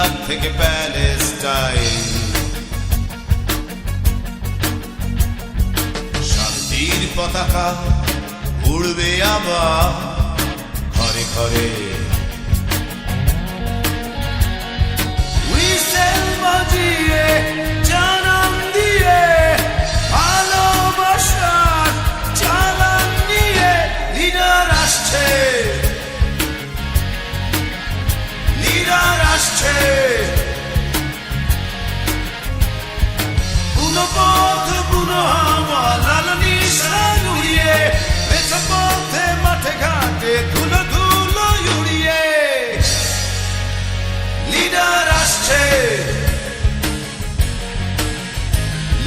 Iraq থেকে Palestine, শান্তির পতাকা উড়বে আবার ঘরে ঘরে। হুইসেল বাজিয়ে জানান দিয়ে ভালোবাসার চালান নিয়ে লিডার আসছে, লিডার আসছে। বুনো পথ বুনো হাওয়া লাল নিশান উড়িয়ে মেছো পথে মাঠে ঘাটে ধুলো ধুলো উড়িয়ে লিডার আসছে,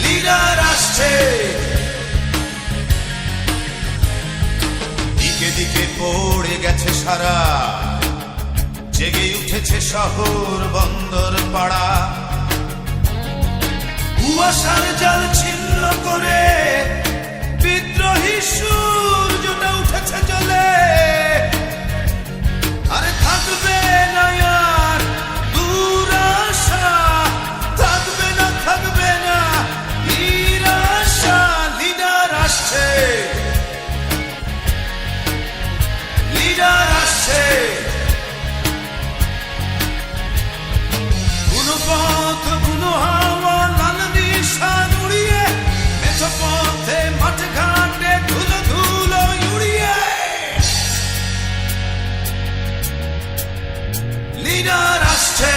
লিডার আসছে। দিকে দিকে পড়ে গেছে সারা, জেগে উঠেছে শহর বন্দর পাড়া। কুয়াশার জাল ছিন্ন করে বিদ্রোহী সূর্যটা উঠেছে জ্বলে। আরে থাকবে না আর দুরাশা, থাকবে না নিরাশা। লিডার আসছে, লিডার আসছে। বুনো পথ বুনো হাওয়া লাল নিশান উড়িয়ে মেছো পথে মাঠ ঘাটে ধুলো ধুলো উড়িয়ে লিডার আসছে।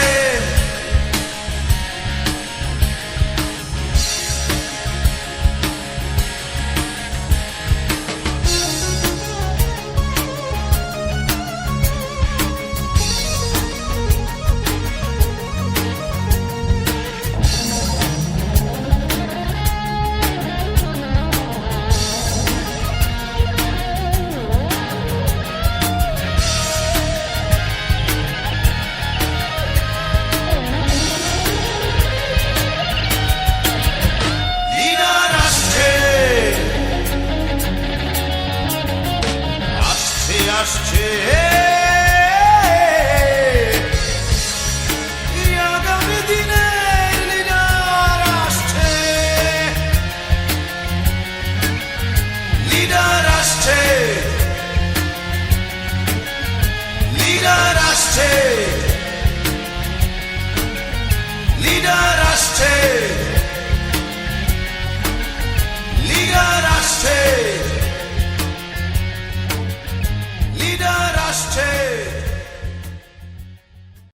আসছে আগামী দিনে লিডার আসছে, লিডার আসছে, লিডার আসছে, লিডার আসছে, লিডার আসছে।